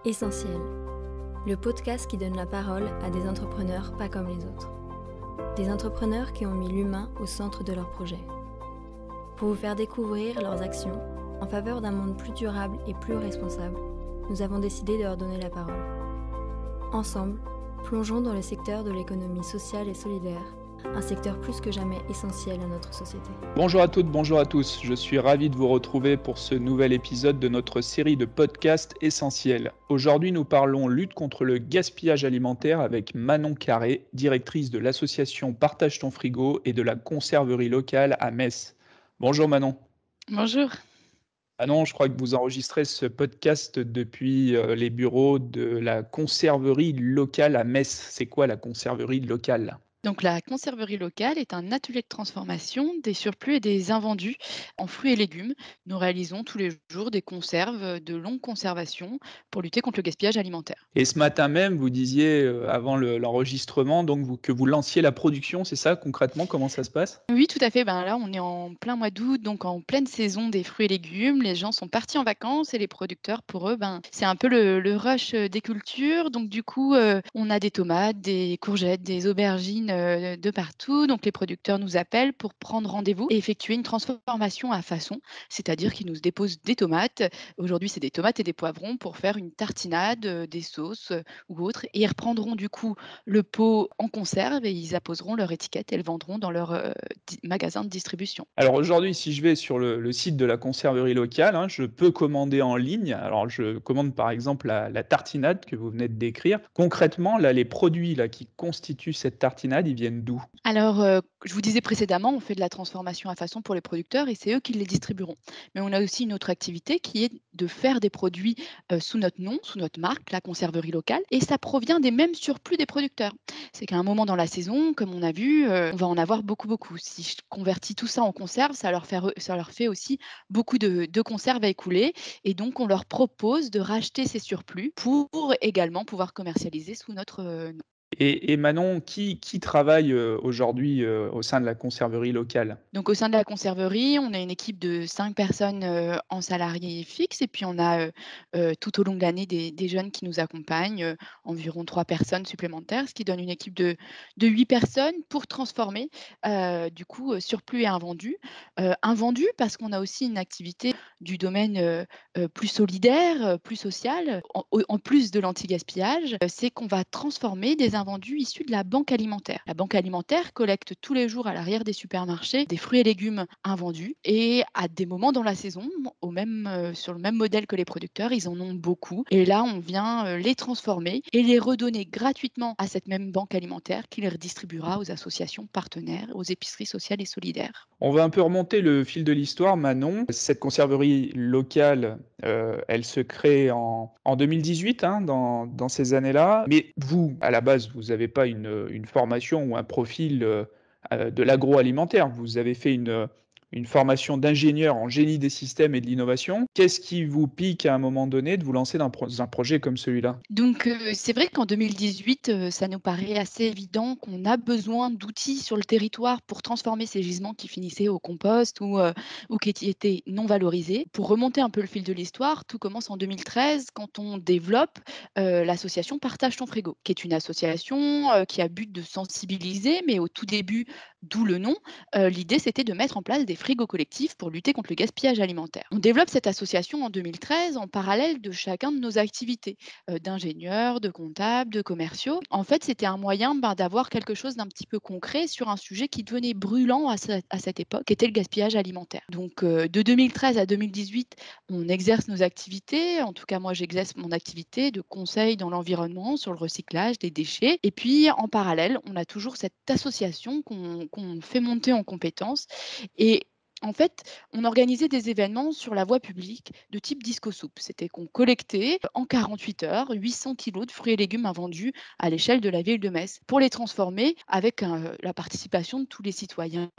Essentiel, le podcast qui donne la parole à des entrepreneurs pas comme les autres. Des entrepreneurs qui ont mis l'humain au centre de leur projet. Pour vous faire découvrir leurs actions en faveur d'un monde plus durable et plus responsable, nous avons décidé de leur donner la parole. Ensemble, plongeons dans le secteur de l'économie sociale et solidaire, un secteur plus que jamais essentiel à notre société. Bonjour à toutes, bonjour à tous. Je suis ravi de vous retrouver pour ce nouvel épisode de notre série de podcasts essentiels. Aujourd'hui, nous parlons lutte contre le gaspillage alimentaire avec Manon Carré, directrice de l'association Partage ton frigo et de la conserverie locale à Metz. Bonjour Manon. Bonjour. Manon, je crois que vous enregistrez ce podcast depuis les bureaux de la conserverie locale à Metz. C'est quoi la conserverie locale ? Donc la conserverie locale est un atelier de transformation des surplus et des invendus en fruits et légumes. Nous réalisons tous les jours des conserves de longue conservation pour lutter contre le gaspillage alimentaire. Et ce matin même, vous disiez avant l'enregistrement que vous lanciez la production, c'est ça concrètement? Comment ça se passe? Oui, tout à fait. Là, on est en plein mois d'août, donc en pleine saison des fruits et légumes. Les gens sont partis en vacances et les producteurs, pour eux, c'est un peu le rush des cultures. Donc du coup, on a des tomates, des courgettes, des aubergines de partout. Donc les producteurs nous appellent pour prendre rendez-vous et effectuer une transformation à façon, c'est-à-dire qu'ils nous déposent des tomates. Aujourd'hui, c'est des tomates et des poivrons pour faire une tartinade, des sauces ou autres. Et ils reprendront du coup le pot en conserve et ils apposeront leur étiquette et le vendront dans leur magasin de distribution. Alors aujourd'hui, si je vais sur le site de la conserverie locale, hein, je peux commander en ligne. Alors je commande par exemple la tartinade que vous venez de décrire. Concrètement, là, les produits là, qui constituent cette tartinade, ils viennent d'où? Alors, je vous disais précédemment, on fait de la transformation à façon pour les producteurs et c'est eux qui les distribueront. Mais on a aussi une autre activité qui est de faire des produits sous notre nom, sous notre marque, la conserverie locale, et ça provient des mêmes surplus des producteurs. C'est qu'à un moment dans la saison, comme on a vu, on va en avoir beaucoup, beaucoup. Si je convertis tout ça en conserve, ça leur fait aussi beaucoup de conserves à écouler et donc on leur propose de racheter ces surplus pour également pouvoir commercialiser sous notre nom. Et Manon, qui travaille aujourd'hui au sein de la conserverie locale? Donc au sein de la conserverie, on a une équipe de 5 personnes, en salariés fixes et puis on a, tout au long de l'année des jeunes qui nous accompagnent, environ 3 personnes supplémentaires, ce qui donne une équipe de 8 personnes pour transformer, du coup, surplus et invendus. Invendus parce qu'on a aussi une activité du domaine, plus solidaire, plus social, en plus de l'anti-gaspillage, c'est qu'on va transformer des invendus issus de la banque alimentaire. La banque alimentaire collecte tous les jours à l'arrière des supermarchés des fruits et légumes invendus et à des moments dans la saison, sur le même modèle que les producteurs, ils en ont beaucoup et là, on vient, les transformer et les redonner gratuitement à cette même banque alimentaire qui les redistribuera aux associations partenaires, aux épiceries sociales et solidaires. On va un peu remonter le fil de l'histoire, Manon. Cette conserverie locale, elle se crée en 2018, hein, dans ces années-là. Mais vous, à la base, vous n'avez pas une formation ou un profil de l'agroalimentaire. Vous avez fait une formation d'ingénieur en génie des systèmes et de l'innovation. Qu'est-ce qui vous pique à un moment donné de vous lancer dans un projet comme celui-là? Donc, c'est vrai qu'en 2018, ça nous paraît assez évident qu'on a besoin d'outils sur le territoire pour transformer ces gisements qui finissaient au compost ou qui étaient non valorisés. Pour remonter un peu le fil de l'histoire, tout commence en 2013 quand on développe, l'association Partage ton frigo, qui est une association, qui a but de sensibiliser, mais au tout début, d'où le nom, l'idée c'était de mettre en place des frigos collectifs pour lutter contre le gaspillage alimentaire. On développe cette association en 2013 en parallèle de chacun de nos activités d'ingénieurs, de comptables, de commerciaux. En fait, c'était un moyen d'avoir quelque chose d'un petit peu concret sur un sujet qui devenait brûlant à cette époque, qui était le gaspillage alimentaire. Donc, de 2013 à 2018, on exerce nos activités. En tout cas, moi, j'exerce mon activité de conseil dans l'environnement sur le recyclage des déchets. Et puis, en parallèle, on a toujours cette association qu'on fait monter en compétences. Et en fait, on organisait des événements sur la voie publique de type disco soupe. C'était qu'on collectait en 48 heures 800 kilos de fruits et légumes invendus à l'échelle de la ville de Metz pour les transformer avec la participation de tous les citoyens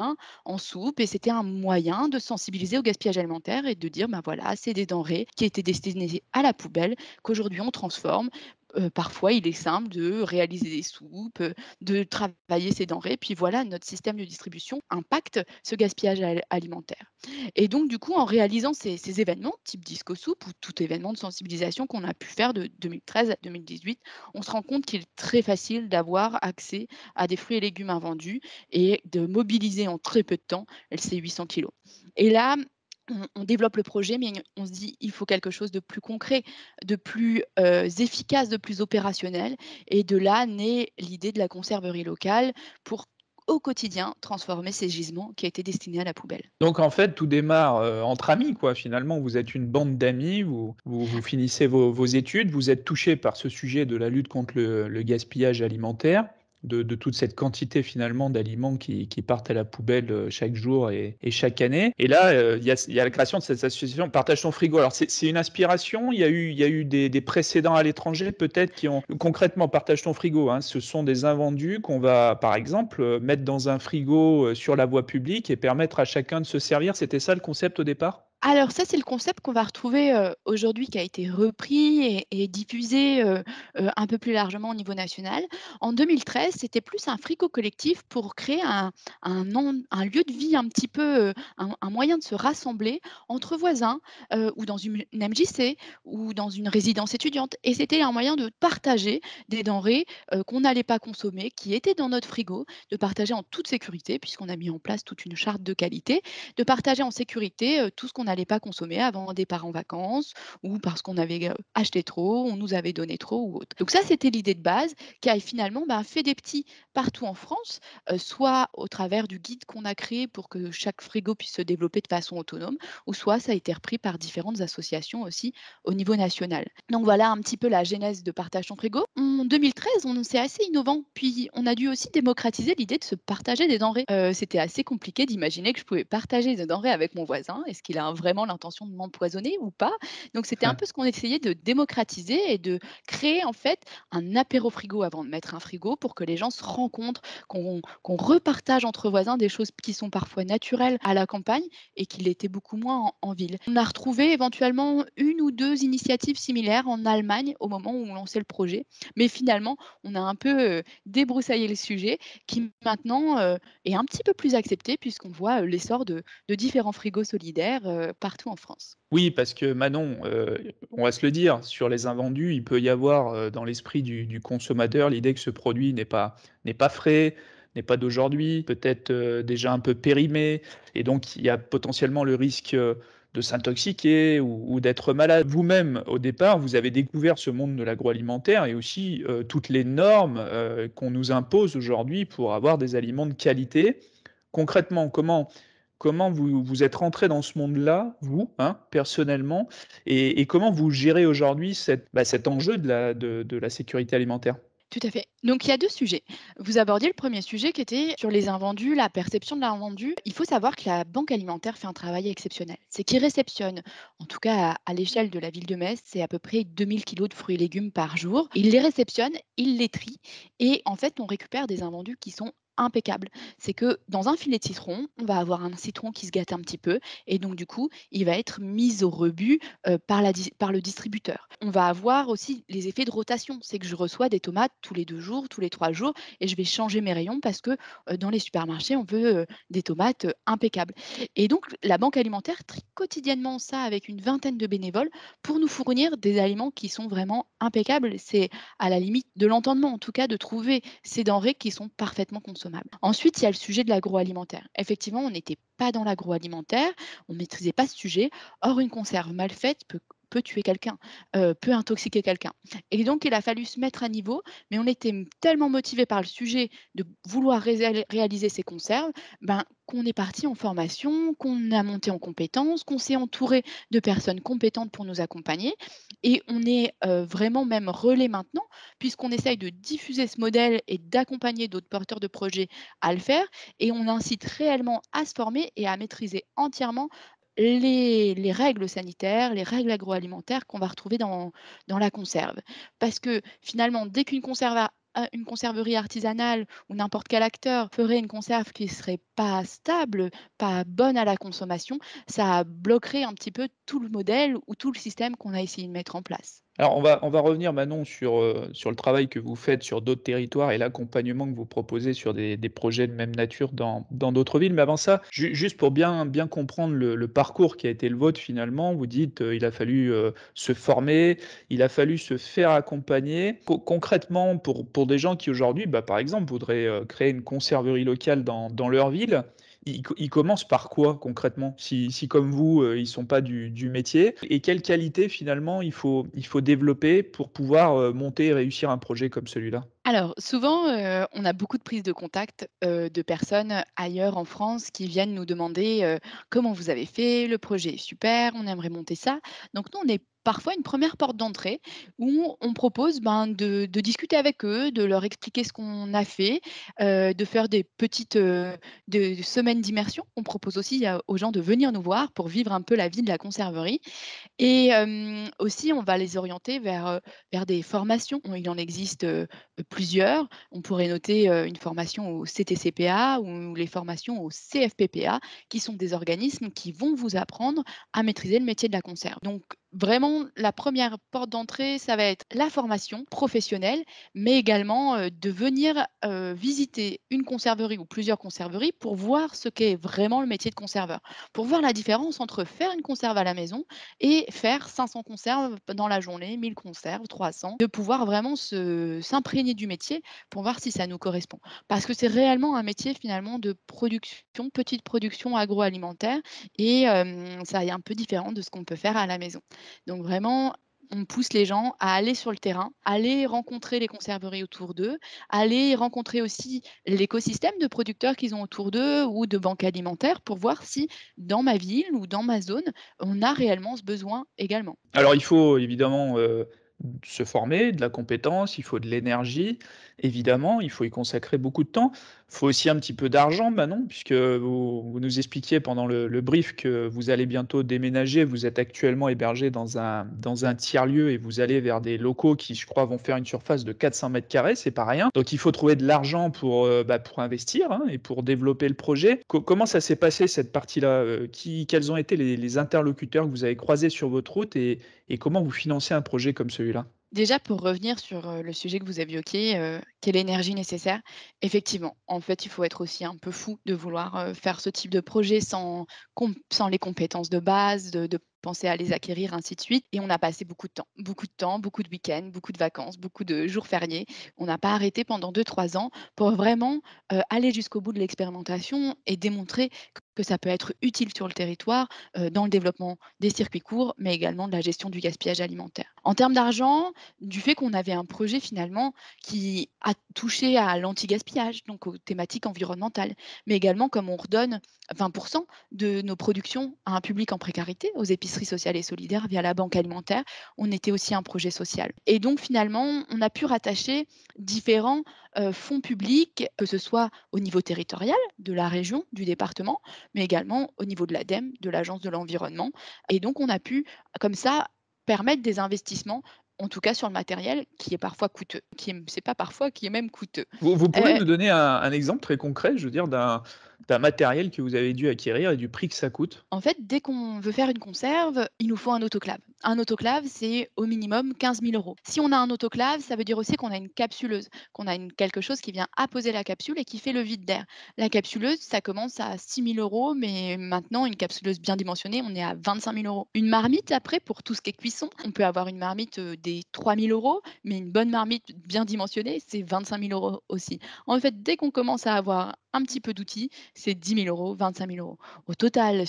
en soupe. Et c'était un moyen de sensibiliser au gaspillage alimentaire et de dire, voilà, c'est des denrées qui étaient destinées à la poubelle, qu'aujourd'hui on transforme Parfois, il est simple de réaliser des soupes, de travailler ces denrées, puis voilà, notre système de distribution impacte ce gaspillage alimentaire. Et donc du coup, en réalisant ces événements, type Disco Soup ou tout événement de sensibilisation qu'on a pu faire de 2013 à 2018, on se rend compte qu'il est très facile d'avoir accès à des fruits et légumes invendus et de mobiliser en très peu de temps ces 800 kilos. Et là, on développe le projet, mais on se dit: «Il faut quelque chose de plus concret, de plus, efficace, de plus opérationnel», et de là naît l'idée de la conserverie locale pour, au quotidien, transformer ces gisements qui étaient destinés à la poubelle. Donc en fait, tout démarre, entre amis quoi, finalement. Vous êtes une bande d'amis, vous finissez vos études, vous êtes touchés par ce sujet de la lutte contre le gaspillage alimentaire, de toute cette quantité finalement d'aliments qui partent à la poubelle, chaque jour et chaque année. Et là, il y a la création de cette association Partage ton frigo. Alors c'est une inspiration? Il y a eu des précédents à l'étranger peut-être qui ont concrètement Partage ton frigo, hein, ce sont des invendus qu'on va, par exemple, mettre dans un frigo, sur la voie publique et permettre à chacun de se servir. C'était ça le concept au départ? Alors ça, c'est le concept qu'on va retrouver, aujourd'hui, qui a été repris et diffusé, un peu plus largement au niveau national. En 2013, c'était plus un frigo collectif pour créer un lieu de vie un petit peu, un moyen de se rassembler entre voisins, ou dans une MJC ou dans une résidence étudiante, et c'était un moyen de partager des denrées, qu'on n'allait pas consommer, qui étaient dans notre frigo, de partager en toute sécurité puisqu'on a mis en place toute une charte de qualité, de partager en sécurité, tout ce qu'on n'allait pas consommer avant un départ en vacances ou parce qu'on avait, acheté trop, on nous avait donné trop ou autre. Donc ça, c'était l'idée de base qui a finalement, fait des petits partout en France, soit au travers du guide qu'on a créé pour que chaque frigo puisse se développer de façon autonome, ou soit ça a été repris par différentes associations aussi au niveau national. Donc voilà un petit peu la genèse de Partage ton frigo. En 2013, c'est assez innovant, puis on a dû aussi démocratiser l'idée de se partager des denrées. C'était assez compliqué d'imaginer que je pouvais partager des denrées avec mon voisin. Est-ce qu'il a vraiment l'intention de m'empoisonner ou pas? Donc c'était un peu ce qu'on essayait de démocratiser et de créer en fait un apéro frigo avant de mettre un frigo pour que les gens se rencontrent, qu'on repartage entre voisins des choses qui sont parfois naturelles à la campagne et qui l'étaient beaucoup moins en ville. On a retrouvé éventuellement une ou deux initiatives similaires en Allemagne au moment où on lançait le projet, mais finalement on a un peu débroussaillé le sujet qui maintenant est un petit peu plus accepté puisqu'on voit l'essor de différents frigos solidaires partout en France. Oui, parce que Manon, on va se le dire, sur les invendus, il peut y avoir, dans l'esprit du consommateur, l'idée que ce produit n'est pas frais, n'est pas d'aujourd'hui, peut-être, déjà un peu périmé, et donc il y a potentiellement le risque, de s'intoxiquer ou d'être malade. Vous-même, au départ, vous avez découvert ce monde de l'agroalimentaire et aussi, toutes les normes, qu'on nous impose aujourd'hui pour avoir des aliments de qualité. Concrètement, comment vous êtes rentré dans ce monde-là, vous, hein, personnellement, et comment vous gérez aujourd'hui cet enjeu de la sécurité alimentaire? Tout à fait. Donc il y a 2 sujets. Vous abordiez le premier sujet qui était sur les invendus, la perception de l'invendu. Il faut savoir que la banque alimentaire fait un travail exceptionnel. C'est qu'ils réceptionnent, en tout cas à l'échelle de la ville de Metz, c'est à peu près 2000 kilos de fruits et légumes par jour. Ils les réceptionnent, ils les trient et en fait, on récupère des invendus qui sont impeccables. C'est que dans un filet de citron, on va avoir un citron qui se gâte un petit peu et donc du coup, il va être mis au rebut, par le distributeur. On va avoir aussi les effets de rotation. C'est que je reçois des tomates tous les 2 jours, tous les 3 jours et je vais changer mes rayons parce que, dans les supermarchés, on veut, des tomates, impeccables. Et donc la banque alimentaire trie quotidiennement ça avec une vingtaine de bénévoles pour nous fournir des aliments qui sont vraiment impeccables. C'est à la limite de l'entendement, en tout cas, de trouver ces denrées qui sont parfaitement consommables. Ensuite, il y a le sujet de l'agroalimentaire. Effectivement, on n'était pas dans l'agroalimentaire, on ne maîtrisait pas ce sujet. Or, une conserve mal faite peut tuer quelqu'un, peut intoxiquer quelqu'un. Et donc, il a fallu se mettre à niveau, mais on était tellement motivés par le sujet de vouloir réaliser ces conserves, qu'on est parti en formation, qu'on a monté en compétences, qu'on s'est entouré de personnes compétentes pour nous accompagner. Et on est vraiment même relais maintenant, puisqu'on essaye de diffuser ce modèle et d'accompagner d'autres porteurs de projets à le faire. Et on incite réellement à se former et à maîtriser entièrement les règles sanitaires, les règles agroalimentaires qu'on va retrouver dans la conserve. Parce que finalement, dès qu'une conserve une conserverie artisanale ou n'importe quel acteur ferait une conserve qui ne serait pas stable, pas bonne à la consommation, ça bloquerait un petit peu tout le modèle ou tout le système qu'on a essayé de mettre en place. Alors on va revenir Manon sur le travail que vous faites sur d'autres territoires et l'accompagnement que vous proposez sur des projets de même nature dans d'autres villes. Mais avant ça, juste pour bien comprendre le parcours qui a été le vôtre finalement, vous dites, il a fallu, se former, il a fallu se faire accompagner. Concrètement pour des gens qui aujourd'hui, bah, par exemple, voudraient, créer une conserverie locale dans leur ville, ils commencent par quoi concrètement? Si comme vous, ils sont pas du métier et quelles qualités finalement il faut développer pour pouvoir, monter et réussir un projet comme celui-là? Alors souvent, on a beaucoup de prises de contact, de personnes ailleurs en France qui viennent nous demander, «Comment vous avez fait? Le projet est super, on aimerait monter ça». Donc nous, on est parfois une première porte d'entrée où on propose, ben, de discuter avec eux, de leur expliquer ce qu'on a fait, de faire des petites, de semaines d'immersion. On propose aussi aux gens de venir nous voir pour vivre un peu la vie de la conserverie et aussi on va les orienter vers des formations. Il en existe, plusieurs. On pourrait noter, une formation au CTCPA ou les formations au CFPPA, qui sont des organismes qui vont vous apprendre à maîtriser le métier de la conserve. Donc vraiment, la première porte d'entrée, ça va être la formation professionnelle, mais également, de venir, visiter une conserverie ou plusieurs conserveries pour voir ce qu'est vraiment le métier de conserveur. Pour voir la différence entre faire une conserve à la maison et faire 500 conserves dans la journée, 1000 conserves, 300, de pouvoir vraiment s'imprégner du métier pour voir si ça nous correspond. Parce que c'est réellement un métier finalement de production, petite production agroalimentaire et ça est un peu différent de ce qu'on peut faire à la maison. Donc vraiment, on pousse les gens à aller sur le terrain, aller rencontrer les conserveries autour d'eux, aller rencontrer aussi l'écosystème de producteurs qu'ils ont autour d'eux ou de banques alimentaires pour voir si dans ma ville ou dans ma zone, on a réellement ce besoin également. Alors il faut évidemment, se former, de la compétence, il faut de l'énergie, évidemment, il faut y consacrer beaucoup de temps. Il faut aussi un petit peu d'argent, Manon, puisque vous nous expliquiez pendant le brief que vous allez bientôt déménager. Vous êtes actuellement hébergé dans un tiers-lieu et vous allez vers des locaux qui, je crois, vont faire une surface de 400 m², c'est pas rien. Donc il faut trouver de l'argent pour investir, hein, et pour développer le projet. Comment ça s'est passé cette partie-là? Quels ont été les interlocuteurs que vous avez croisés sur votre route et comment vous financez un projet comme celui-là? Déjà, pour revenir sur, le sujet que vous évoquiez, quelle énergie nécessaire? Effectivement, en fait, il faut être aussi un peu fou de vouloir, faire ce type de projet sans les compétences de base, de penser à les acquérir, ainsi de suite et on a passé beaucoup de temps, beaucoup de week-ends, beaucoup de vacances, beaucoup de jours fériés. On n'a pas arrêté pendant 2 3 ans pour vraiment, aller jusqu'au bout de l'expérimentation et démontrer que ça peut être utile sur le territoire, dans le développement des circuits courts, mais également de la gestion du gaspillage alimentaire. En termes d'argent, du fait qu'on avait un projet finalement qui a touché à l'anti-gaspillage, donc aux thématiques environnementales, mais également comme on redonne 20 de nos productions à un public en précarité, aux épiceries sociales et solidaires via la banque alimentaire, on était aussi un projet social. Et donc finalement, on a pu rattacher différents fonds publics, que ce soit au niveau territorial, de la région, du département, mais également au niveau de l'ADEME, de l'Agence de l'environnement. Et donc on a pu, comme ça, permettre des investissements, en tout cas sur le matériel qui est parfois coûteux, qui est c'est pas parfois, qui est même coûteux. Vous pouvez Heu, nous donner un exemple très concret, je veux dire, d'un matériel que vous avez dû acquérir et du prix que ça coûte? En fait, dès qu'on veut faire une conserve, il nous faut un autoclave. Un autoclave, c'est au minimum 15 000 €. Si on a un autoclave, ça veut dire aussi qu'on a une capsuleuse, qu'on a quelque chose qui vient apposer la capsule et qui fait le vide d'air. La capsuleuse, ça commence à 6 000 €, mais maintenant, une capsuleuse bien dimensionnée, on est à 25 000 €. Une marmite, après, pour tout ce qui est cuisson, on peut avoir une marmite des 3 000 €, mais une bonne marmite bien dimensionnée, c'est 25 000 € aussi. En fait, dès qu'on commence à avoir un petit peu d'outils, c'est 10 000 €, 25 000 €. Au total,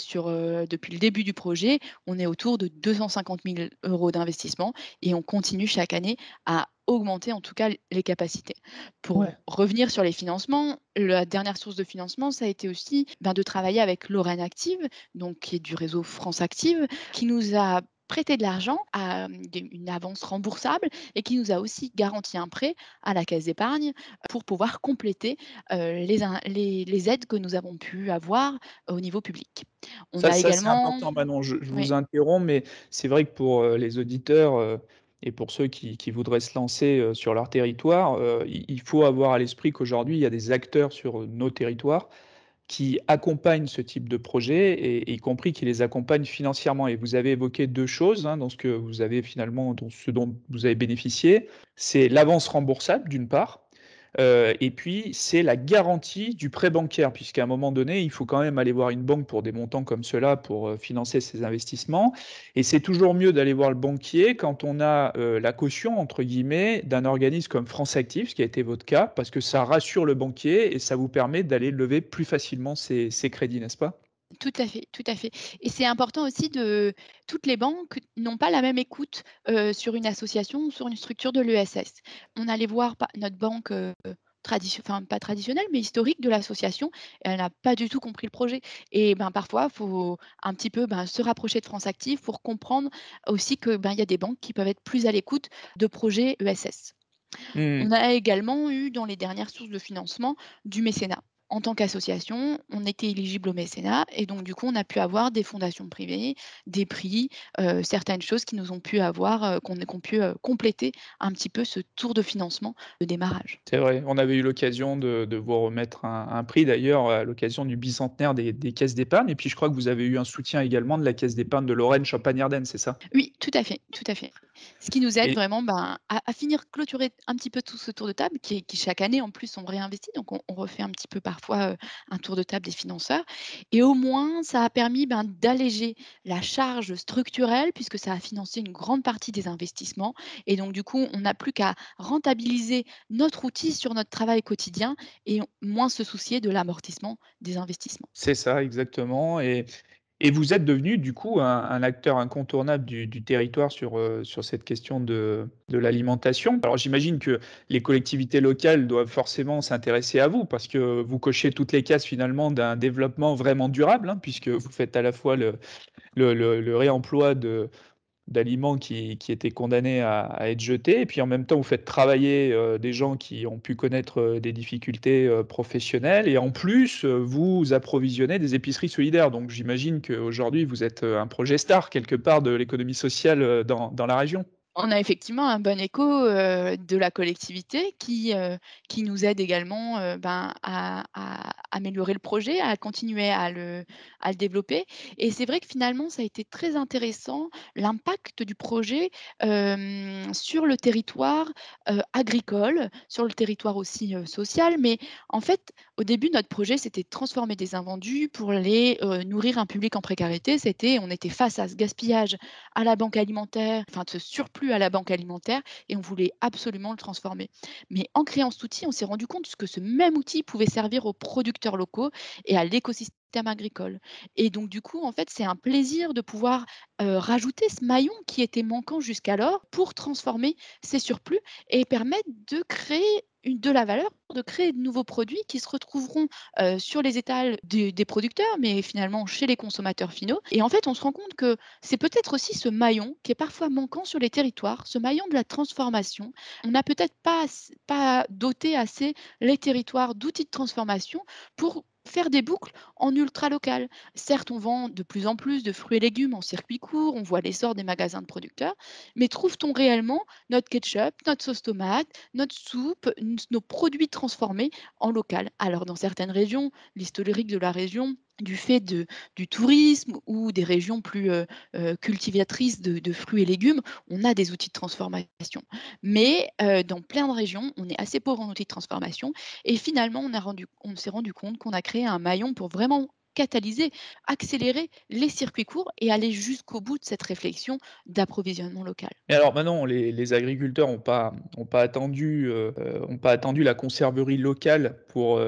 depuis le début du projet, on est autour de 250 000 € d'investissement et on continue chaque année à augmenter en tout cas les capacités. Pour Ouais. revenir sur les financements, la dernière source de financement, ça a été aussi, ben, de travailler avec Lorraine Active, donc qui est du réseau France Active, qui nous a prêté de l'argent à une avance remboursable et qui nous a aussi garanti un prêt à la caisse d'épargne pour pouvoir compléter les aides que nous avons pu avoir au niveau public. On a Ça, c'est également important, Manon. Je oui. vous interromps, mais c'est vrai que pour, les auditeurs, et pour ceux qui voudraient se lancer, sur leur territoire, il faut avoir à l'esprit qu'aujourd'hui, il y a des acteurs sur, nos territoires qui accompagnent ce type de projet et y compris qui les accompagnent financièrement. Et vous avez évoqué 2 choses, hein, dans ce que vous avez finalement dans ce dont vous avez bénéficié. C'est l'avance remboursable d'une part, et puis c'est la garantie du prêt bancaire puisqu'à un moment donné, il faut quand même aller voir une banque pour des montants comme cela pour, financer ses investissements et c'est toujours mieux d'aller voir le banquier quand on a, «la caution» entre guillemets d'un organisme comme France Active, ce qui a été votre cas, parce que ça rassure le banquier et ça vous permet d'aller lever plus facilement ces crédits, n'est-ce pas? Tout à fait, tout à fait. Et c'est important aussi de toutes les banques n'ont pas la même écoute, sur une association ou sur une structure de l'ESS. On allait voir pa notre banque, enfin pas traditionnelle, mais historique de l'association, et elle n'a pas du tout compris le projet. Et ben, parfois, il faut un petit peu, ben, se rapprocher de France Active pour comprendre aussi que, ben, il y a des banques qui peuvent être plus à l'écoute de projets ESS. On Mmh. a également eu dans les dernières sources de financement du mécénat. En tant qu'association, on était éligible au mécénat et donc du coup, on a pu avoir des fondations privées, des prix, certaines choses qui nous ont pu avoir, qu'on pu, compléter un petit peu ce tour de financement de démarrage. C'est vrai, on avait eu l'occasion de vous remettre un prix d'ailleurs à l'occasion du bicentenaire des caisses d'épargne et puis je crois que vous avez eu un soutien également de la caisse d'épargne de Lorraine Champagne-Ardenne, c'est ça? Oui, tout à fait, tout à fait. Ce qui nous aide Et vraiment, ben, à finir clôturer un petit peu tout ce tour de table qui chaque année en plus on réinvestit, donc on refait un petit peu parfois, un tour de table des financeurs et au moins ça a permis, ben, d'alléger la charge structurelle puisque ça a financé une grande partie des investissements et donc du coup on n'a plus qu'à rentabiliser notre outil sur notre travail quotidien et moins se soucier de l'amortissement des investissements. c'est ça exactement et vous êtes devenu du coup un acteur incontournable du territoire sur cette question de l'alimentation. Alors j'imagine que les collectivités locales doivent forcément s'intéresser à vous parce que vous cochez toutes les cases finalement d'un développement vraiment durable, hein, puisque vous faites à la fois le réemploi d'aliments qui étaient condamnés à être jetés et puis en même temps, vous faites travailler, des gens qui ont pu connaître, des difficultés, professionnelles et en plus, vous approvisionnez des épiceries solidaires. Donc j'imagine qu'aujourd'hui, vous êtes, un projet star quelque part de l'économie sociale, dans la région? On a effectivement un bon écho, de la collectivité qui nous aide également, ben, à améliorer le projet, à continuer à le développer et c'est vrai que finalement ça a été très intéressant l'impact du projet, sur le territoire, agricole, sur le territoire aussi, social. Mais en fait, au début, notre projet, c'était de transformer des invendus pour les, nourrir un public en précarité. On était face à ce gaspillage à la banque alimentaire, enfin de ce surplus à la banque alimentaire et on voulait absolument le transformer. Mais en créant cet outil, on s'est rendu compte que ce même outil pouvait servir aux producteurs locaux et à l'écosystème agricole. Et donc du coup, en fait, c'est un plaisir de pouvoir rajouter ce maillon qui était manquant jusqu'alors pour transformer ces surplus et permettre de créer de la valeur, de créer de nouveaux produits qui se retrouveront sur les étals des producteurs, mais finalement chez les consommateurs finaux. Et en fait, on se rend compte que c'est peut-être aussi ce maillon qui est parfois manquant sur les territoires, ce maillon de la transformation. On n'a peut-être pas doté assez les territoires d'outils de transformation pour faire des boucles en ultra local. Certes, on vend de plus en plus de fruits et légumes en circuit court, on voit l'essor des magasins de producteurs, mais trouve-t-on réellement notre ketchup, notre sauce tomate, notre soupe, nos produits transformés en local? Alors, dans certaines régions, l'historique de la région, du fait du tourisme ou des régions plus cultivatrices de fruits et légumes, on a des outils de transformation. Mais dans plein de régions, on est assez pauvre en outils de transformation. Et finalement, on s'est rendu compte qu'on a créé un maillon pour vraiment catalyser, accélérer les circuits courts et aller jusqu'au bout de cette réflexion d'approvisionnement local. Et alors maintenant, les agriculteurs ont pas attendu la conserverie locale pour,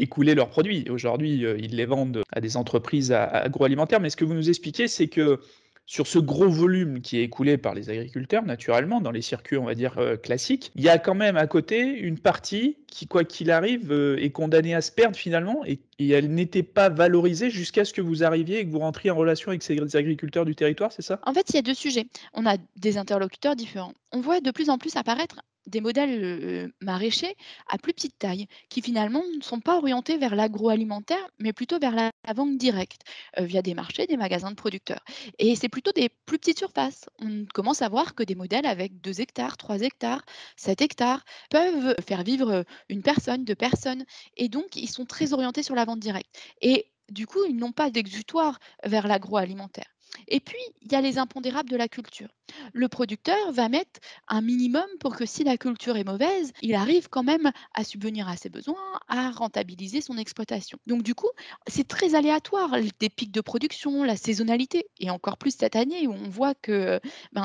écouler leurs produits. Aujourd'hui, ils les vendent à des entreprises agroalimentaires. Mais ce que vous nous expliquez, c'est que sur ce gros volume qui est écoulé par les agriculteurs, naturellement, dans les circuits, on va dire, classiques, il y a quand même à côté une partie qui, quoi qu'il arrive, est condamnée à se perdre finalement et elle n'était pas valorisée jusqu'à ce que vous arriviez et que vous rentriez en relation avec ces agriculteurs du territoire, c'est ça? En fait, il y a 2 sujets. On a des interlocuteurs différents. On voit de plus en plus apparaître des modèles, maraîchers à plus petite taille, qui finalement ne sont pas orientés vers l'agroalimentaire, mais plutôt vers la vente directe, via des marchés, des magasins de producteurs. Et c'est plutôt des plus petites surfaces. On commence à voir que des modèles avec 2 hectares, 3 hectares, 7 hectares peuvent faire vivre, 1 personne, 2 personnes et donc ils sont très orientés sur la vente directe. Et du coup, ils n'ont pas d'exutoire vers l'agroalimentaire. Et puis, il y a les impondérables de la culture. Le producteur va mettre un minimum pour que si la culture est mauvaise, il arrive quand même à subvenir à ses besoins, à rentabiliser son exploitation. Donc du coup, c'est très aléatoire, des pics de production, la saisonnalité, et encore plus cette année où on voit que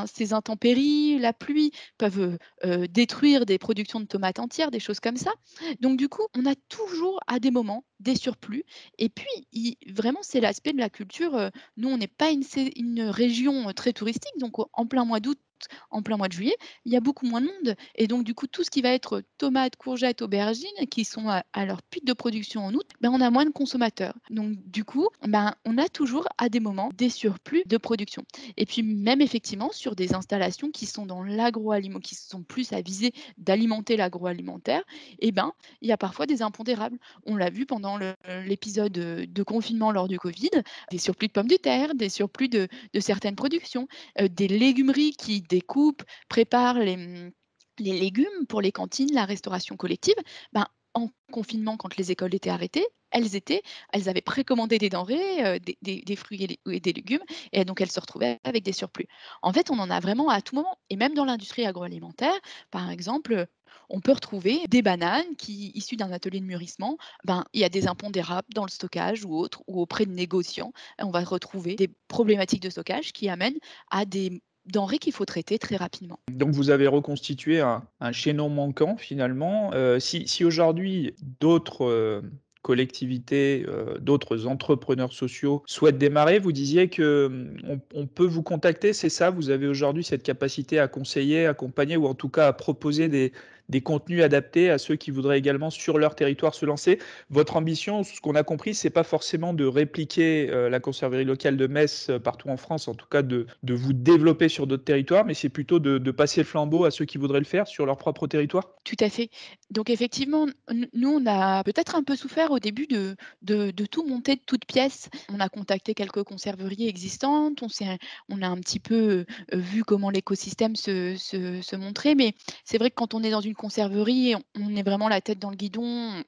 ces intempéries, la pluie peuvent détruire des productions de tomates entières, des choses comme ça. Donc du coup, on a toujours à des moments des surplus. Et puis, vraiment, c'est l'aspect de la culture. Nous, on n'est pas une région très touristique, donc en plein mois d'août, en plein mois de juillet, il y a beaucoup moins de monde. Et donc, du coup, tout ce qui va être tomates, courgettes, aubergines, qui sont à leur pic de production en août, on a moins de consommateurs. Donc, du coup, on a toujours à des moments des surplus de production. Et puis, même effectivement, sur des installations qui sont dans l'agroalimentaire, qui sont plus à viser d'alimenter l'agroalimentaire, il y a parfois des impondérables. On l'a vu pendant l'épisode de confinement lors du Covid, des surplus de pommes de terre, des surplus de certaines productions, des légumeries qui découpent, préparent les légumes pour les cantines, la restauration collective. En confinement, quand les écoles étaient arrêtées, elles avaient précommandé des denrées, des fruits et des légumes, et donc elles se retrouvaient avec des surplus. En fait, on en a vraiment à tout moment, et même dans l'industrie agroalimentaire, par exemple, on peut retrouver des bananes issues d'un atelier de mûrissement. Il y a des impondérables dans le stockage ou autre, ou auprès de négociants. On va retrouver des problématiques de stockage qui amènent à des denrées qu'il faut traiter très rapidement. Donc vous avez reconstitué un chaînon manquant finalement. Si aujourd'hui d'autres, collectivités, d'autres entrepreneurs sociaux souhaitent démarrer, vous disiez que, on peut vous contacter, c'est ça? Vous avez aujourd'hui cette capacité à conseiller, accompagner ou en tout cas à proposer des contenus adaptés à ceux qui voudraient également sur leur territoire se lancer. Votre ambition, ce qu'on a compris, c'est pas forcément de répliquer, la conserverie locale de Metz, partout en France, en tout cas de vous développer sur d'autres territoires, mais c'est plutôt de passer le flambeau à ceux qui voudraient le faire sur leur propre territoire? Tout à fait. Donc effectivement, nous, on a peut-être un peu souffert au début de tout monter de toutes pièces. On a contacté quelques conserveries existantes, on a un petit peu, vu comment l'écosystème se montrait, mais c'est vrai que quand on est dans une conserverie, on est vraiment la tête dans le guidon,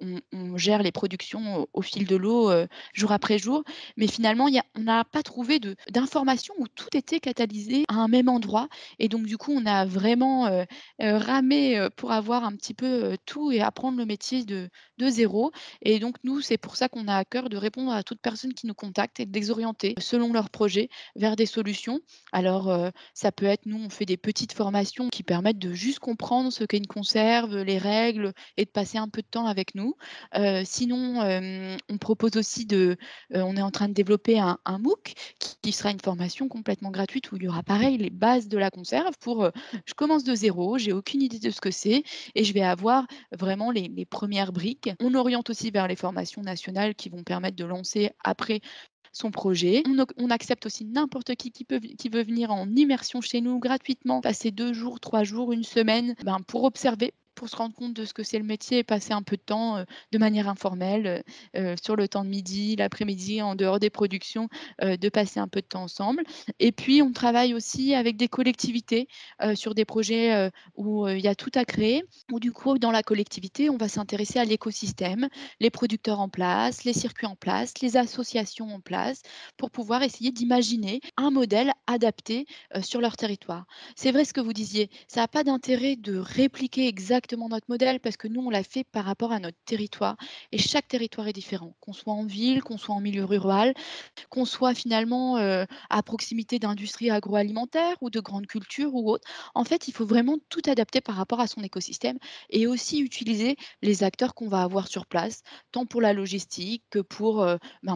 on gère les productions au fil de l'eau, jour après jour. Mais finalement, on n'a pas trouvé d'informations où tout était catalysé à un même endroit, et donc du coup, on a vraiment, ramer, pour avoir un petit peu, tout et apprendre le métier de zéro. Et donc nous, c'est pour ça qu'on a à cœur de répondre à toute personne qui nous contacte et de les orienter selon leur projet vers des solutions. Alors, ça peut être, nous, on fait des petites formations qui permettent de juste comprendre ce qu'est une conserve, les règles, et de passer un peu de temps avec nous. Sinon, on propose aussi on est en train de développer un MOOC qui sera une formation complètement gratuite où il y aura pareil les bases de la conserve pour, je commence de zéro, j'ai aucune idée de ce que c'est, et je vais avoir vraiment les premières briques. On oriente aussi vers les formations nationales qui vont permettre de lancer après son projet. On accepte aussi n'importe qui veut venir en immersion chez nous gratuitement, passer 2 jours, 3 jours, une semaine, pour observer, pour se rendre compte de ce que c'est le métier et passer un peu de temps, de manière informelle, sur le temps de midi, l'après-midi, en dehors des productions, de passer un peu de temps ensemble. Et puis on travaille aussi avec des collectivités, sur des projets, où, il y a tout à créer, où du coup dans la collectivité, on va s'intéresser à l'écosystème, les producteurs en place, les circuits en place, les associations en place, pour pouvoir essayer d'imaginer un modèle adapté, sur leur territoire. C'est vrai ce que vous disiez, ça a pas d'intérêt de répliquer exactement notre modèle parce que nous, on l'a fait par rapport à notre territoire, et chaque territoire est différent, qu'on soit en ville, qu'on soit en milieu rural, qu'on soit finalement, à proximité d'industries agroalimentaires ou de grandes cultures ou autres. En fait, il faut vraiment tout adapter par rapport à son écosystème, et aussi utiliser les acteurs qu'on va avoir sur place, tant pour la logistique que pour,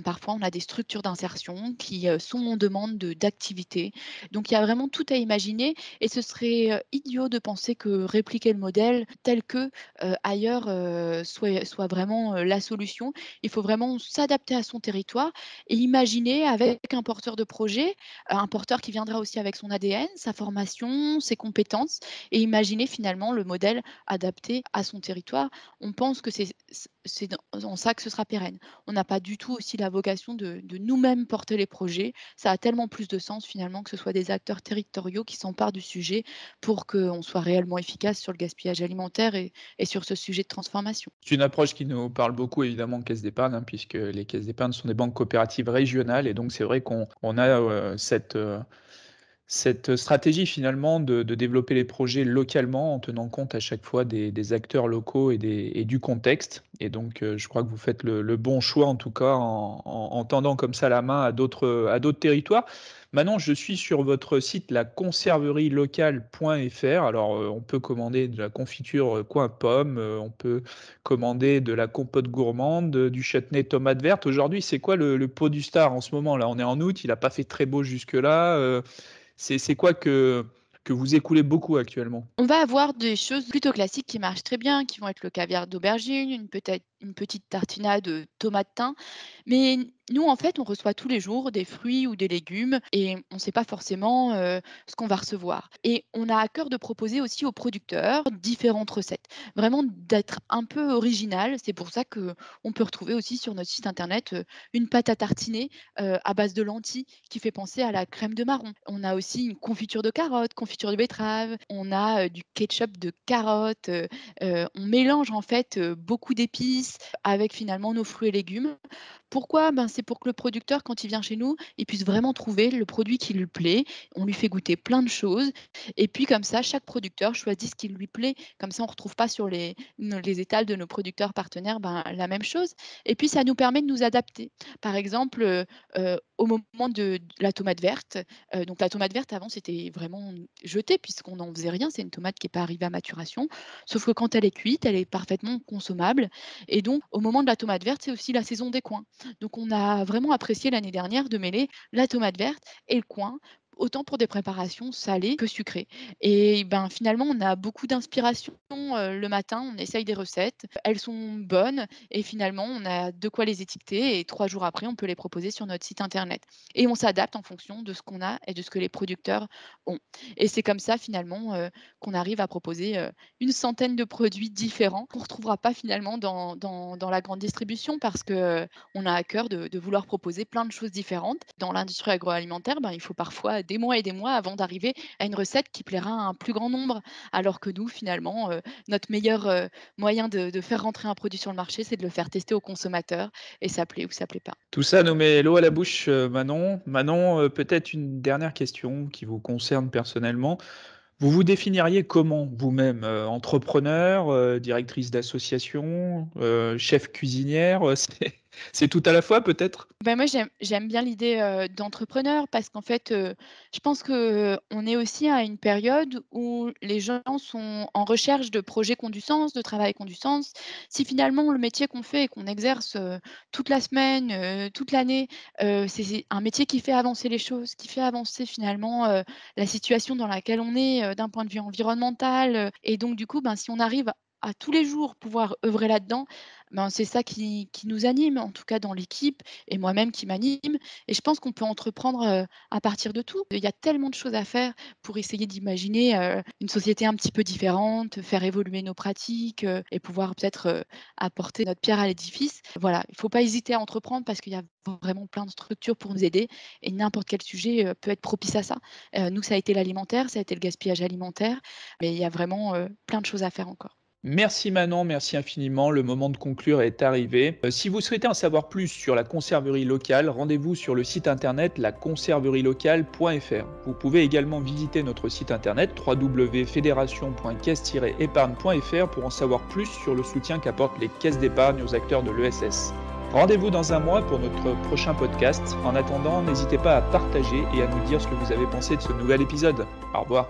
parfois on a des structures d'insertion qui, sont en demande d'activité. Donc il y a vraiment tout à imaginer, et ce serait, idiot de penser que répliquer le modèle tel que, ailleurs, soit vraiment, la solution. Il faut vraiment s'adapter à son territoire et imaginer avec un porteur de projet, un porteur qui viendra aussi avec son ADN, sa formation, ses compétences, et imaginer finalement le modèle adapté à son territoire. On pense que c'est en ça que ce sera pérenne. On n'a pas du tout aussi la vocation de nous-mêmes porter les projets. Ça a tellement plus de sens finalement que ce soit des acteurs territoriaux qui s'emparent du sujet pour qu'on soit réellement efficace sur le gaspillage alimentaire et sur ce sujet de transformation. C'est une approche qui nous parle beaucoup évidemment caisse d'épargne, hein, puisque les caisses d'épargne sont des banques coopératives régionales et donc c'est vrai qu'on a, cette stratégie finalement de développer les projets localement en tenant compte à chaque fois des acteurs locaux et du contexte et donc je crois que vous faites le bon choix en tout cas en tendant comme ça la main à d'autres territoires. Maintenant, je suis sur votre site laconserverielocale.fr. Alors, on peut commander de la confiture, coin pomme, on peut commander de la compote gourmande, du chutney tomate verte. Aujourd'hui, c'est quoi le pot du star en ce moment là? On est en août, il a pas fait très beau jusque-là, c'est quoi que vous écoulez beaucoup actuellement? On va avoir des choses plutôt classiques qui marchent très bien, qui vont être le caviar d'aubergine, peut-être une petite tartinade de tomates thym. Mais nous, en fait, on reçoit tous les jours des fruits ou des légumes et on ne sait pas forcément ce qu'on va recevoir. Et on a à cœur de proposer aussi aux producteurs différentes recettes, vraiment d'être un peu original. C'est pour ça que on peut retrouver aussi sur notre site internet une pâte à tartiner à base de lentilles qui fait penser à la crème de marron. On a aussi une confiture de carottes, confiture de betterave. On a du ketchup de carottes. On mélange en fait beaucoup d'épices avec finalement nos fruits et légumes. Pourquoi? Ben, c'est pour que le producteur, quand il vient chez nous, il puisse vraiment trouver le produit qui lui plaît. On lui fait goûter plein de choses et puis comme ça, chaque producteur choisit ce qui lui plaît. Comme ça, on ne retrouve pas sur les étals de nos producteurs partenaires, ben, la même chose et puis ça nous permet de nous adapter. Par exemple, au moment de la tomate verte, donc la tomate verte avant c'était vraiment jetée puisqu'on n'en faisait rien. C'est une tomate qui est pas arrivée à maturation. Sauf que quand elle est cuite, elle est parfaitement consommable et donc au moment de la tomate verte, c'est aussi la saison des coings. Donc on a vraiment apprécié l'année dernière de mêler la tomate verte et le coing, autant pour des préparations salées que sucrées. Et ben, finalement, on a beaucoup d'inspiration, le matin, on essaye des recettes, elles sont bonnes et finalement, on a de quoi les étiqueter et 3 jours après, on peut les proposer sur notre site internet. Et on s'adapte en fonction de ce qu'on a et de ce que les producteurs ont. Et c'est comme ça finalement, qu'on arrive à proposer, une centaine de produits différents qu'on ne retrouvera pas finalement dans la grande distribution parce que, on a à cœur de vouloir proposer plein de choses différentes. Dans l'industrie agroalimentaire, ben, il faut parfois des mois et des mois avant d'arriver à une recette qui plaira à un plus grand nombre. Alors que nous, finalement, notre meilleur, moyen de faire rentrer un produit sur le marché, c'est de le faire tester aux consommateurs et ça plaît ou ça plaît pas. Tout ça nous met l'eau à la bouche, Manon. Manon, peut-être une dernière question qui vous concerne personnellement. Vous vous définiriez comment vous-même? Entrepreneur, directrice d'association, chef cuisinière, c'est tout à la fois peut-être? Ben moi, j'aime bien l'idée, d'entrepreneur parce qu'en fait, je pense qu'on est aussi à une période où les gens sont en recherche de projets qui ont du sens, de travail qui ont du sens. Si finalement le métier qu'on fait et qu'on exerce, toute la semaine, toute l'année, c'est un métier qui fait avancer les choses, qui fait avancer finalement, la situation dans laquelle on est, d'un point de vue environnemental, et donc du coup, ben, si on arrive à tous les jours pouvoir œuvrer là-dedans, ben, c'est ça qui nous anime, en tout cas dans l'équipe et moi-même qui m'anime et je pense qu'on peut entreprendre, à partir de tout. Il y a tellement de choses à faire pour essayer d'imaginer, une société un petit peu différente, faire évoluer nos pratiques, et pouvoir peut-être, apporter notre pierre à l'édifice. Voilà, il ne faut pas hésiter à entreprendre parce qu'il y a vraiment plein de structures pour nous aider et n'importe quel sujet, peut être propice à ça. Nous, ça a été l'alimentaire, ça a été le gaspillage alimentaire, mais il y a vraiment, plein de choses à faire encore. Merci Manon, merci infiniment. Le moment de conclure est arrivé. Si vous souhaitez en savoir plus sur la conserverie locale, rendez-vous sur le site internet laconserverielocale.fr. Vous pouvez également visiter notre site internet www.fédération.caisse-épargne.fr pour en savoir plus sur le soutien qu'apportent les caisses d'épargne aux acteurs de l'ESS. Rendez-vous dans un mois pour notre prochain podcast. En attendant, n'hésitez pas à partager et à nous dire ce que vous avez pensé de ce nouvel épisode. Au revoir.